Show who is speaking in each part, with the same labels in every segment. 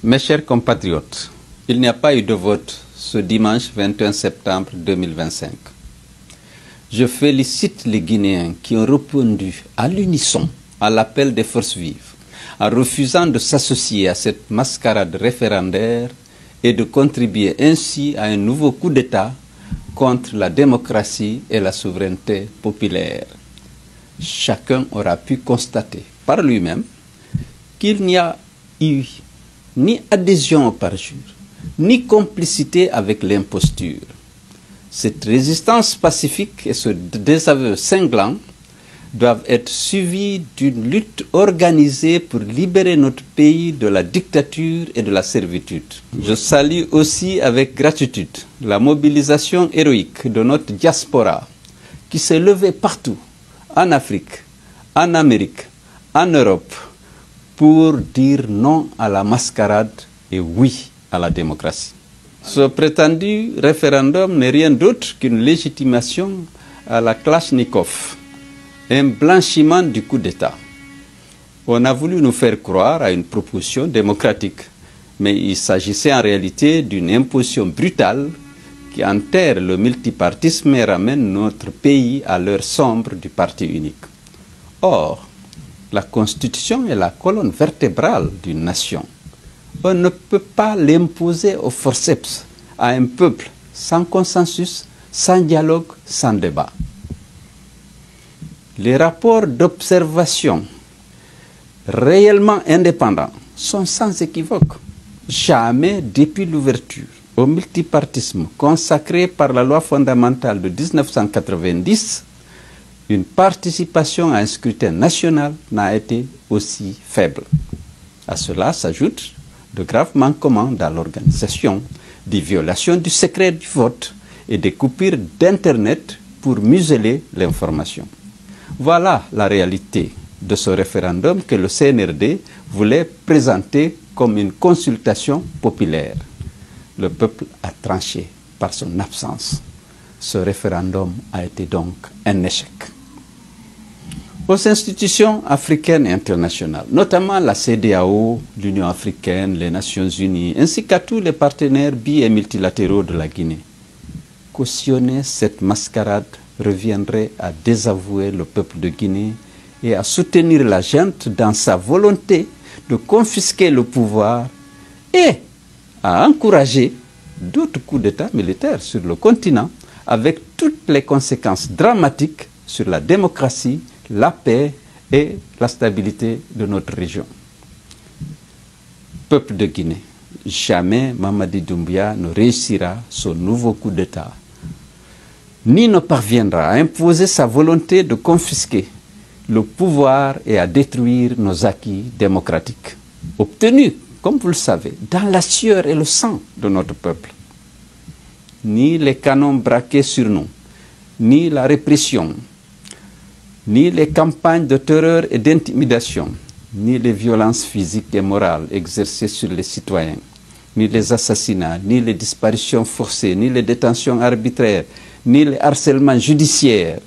Speaker 1: Mes chers compatriotes, il n'y a pas eu de vote ce dimanche 21 septembre 2025. Je félicite les Guinéens qui ont répondu à l'unisson à l'appel des forces vives, en refusant de s'associer à cette mascarade référendaire et de contribuer ainsi à un nouveau coup d'État contre la démocratie et la souveraineté populaire. Chacun aura pu constater par lui-même qu'il n'y a eu ni adhésion au parjure, ni complicité avec l'imposture. Cette résistance pacifique et ce désaveu cinglant doivent être suivis d'une lutte organisée pour libérer notre pays de la dictature et de la servitude. Je salue aussi avec gratitude la mobilisation héroïque de notre diaspora qui s'est levée partout, en Afrique, en Amérique, en Europe, pour dire non à la mascarade et oui à la démocratie. Ce prétendu référendum n'est rien d'autre qu'une légitimation à la Kalachnikov, un blanchiment du coup d'État. On a voulu nous faire croire à une proposition démocratique, mais il s'agissait en réalité d'une imposition brutale qui enterre le multipartisme et ramène notre pays à l'heure sombre du parti unique. Or, la Constitution est la colonne vertébrale d'une nation. On ne peut pas l'imposer au forceps à un peuple sans consensus, sans dialogue, sans débat. Les rapports d'observation réellement indépendants sont sans équivoque. Jamais depuis l'ouverture au multipartisme consacré par la loi fondamentale de 1990, une participation à un scrutin national n'a été aussi faible. À cela s'ajoutent de graves manquements dans l'organisation, des violations du secret du vote et des coupures d'Internet pour museler l'information. Voilà la réalité de ce référendum que le CNRD voulait présenter comme une consultation populaire. Le peuple a tranché par son absence. Ce référendum a été donc un échec. Aux institutions africaines et internationales, notamment la CEDEAO, l'Union africaine, les Nations unies, ainsi qu'à tous les partenaires bi- et multilatéraux de la Guinée, cautionner cette mascarade reviendrait à désavouer le peuple de Guinée et à soutenir la junte dans sa volonté de confisquer le pouvoir et à encourager d'autres coups d'État militaires sur le continent avec toutes les conséquences dramatiques sur la démocratie, la paix et la stabilité de notre région. Peuple de Guinée, jamais Mamadi Doumbouya ne réussira son nouveau coup d'État, ni ne parviendra à imposer sa volonté de confisquer le pouvoir et à détruire nos acquis démocratiques, obtenus, comme vous le savez, dans la sueur et le sang de notre peuple. Ni les canons braqués sur nous, ni la répression, ni les campagnes de terreur et d'intimidation, ni les violences physiques et morales exercées sur les citoyens, ni les assassinats, ni les disparitions forcées, ni les détentions arbitraires, ni les harcèlements judiciaires,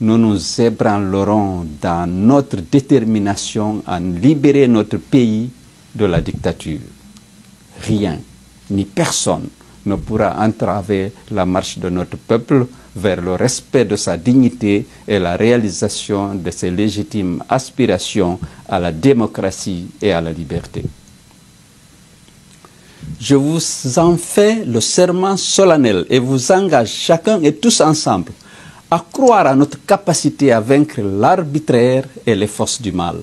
Speaker 1: nous nous ébranlerons dans notre détermination à libérer notre pays de la dictature. Rien, ni personne ne pourra entraver la marche de notre peuple vers le respect de sa dignité et la réalisation de ses légitimes aspirations à la démocratie et à la liberté. Je vous en fais le serment solennel et vous engage chacun et tous ensemble à croire à notre capacité à vaincre l'arbitraire et les forces du mal.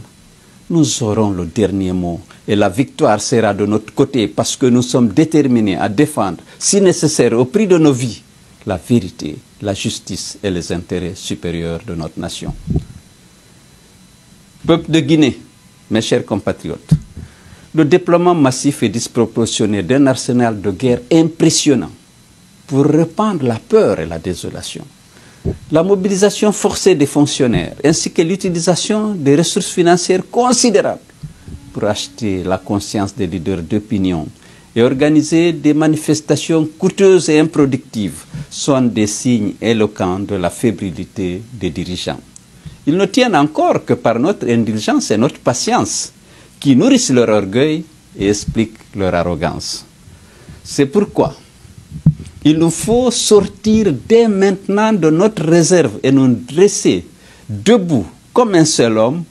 Speaker 1: Nous aurons le dernier mot et la victoire sera de notre côté parce que nous sommes déterminés à défendre, si nécessaire, au prix de nos vies, la vérité, la justice et les intérêts supérieurs de notre nation. Peuple de Guinée, mes chers compatriotes, le déploiement massif et disproportionné d'un arsenal de guerre impressionnant pour répandre la peur et la désolation, la mobilisation forcée des fonctionnaires ainsi que l'utilisation des ressources financières considérables pour acheter la conscience des leaders d'opinion et organiser des manifestations coûteuses et improductives sont des signes éloquents de la fébrilité des dirigeants. Ils ne tiennent encore que par notre indulgence et notre patience qui nourrissent leur orgueil et explique leur arrogance. C'est pourquoi il nous faut sortir dès maintenant de notre réserve et nous dresser debout comme un seul homme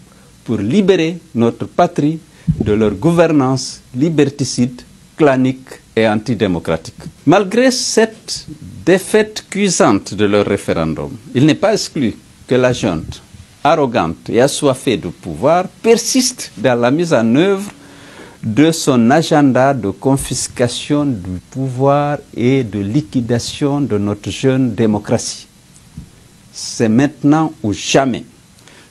Speaker 1: pour libérer notre patrie de leur gouvernance liberticide, clanique et antidémocratique. Malgré cette défaite cuisante de leur référendum, il n'est pas exclu que la junte, arrogante et assoiffée de pouvoir, persiste dans la mise en œuvre de son agenda de confiscation du pouvoir et de liquidation de notre jeune démocratie. C'est maintenant ou jamais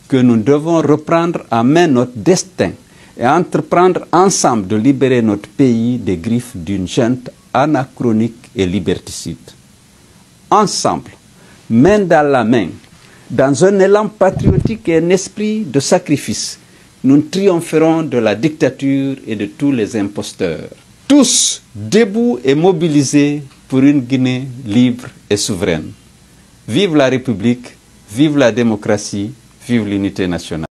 Speaker 1: que nous devons reprendre en main notre destin et entreprendre ensemble de libérer notre pays des griffes d'une junte anachronique et liberticide. Ensemble, main dans la main, dans un élan patriotique et un esprit de sacrifice, nous triompherons de la dictature et de tous les imposteurs. Tous debout et mobilisés pour une Guinée libre et souveraine. Vive la République, vive la démocratie, vive l'unité nationale.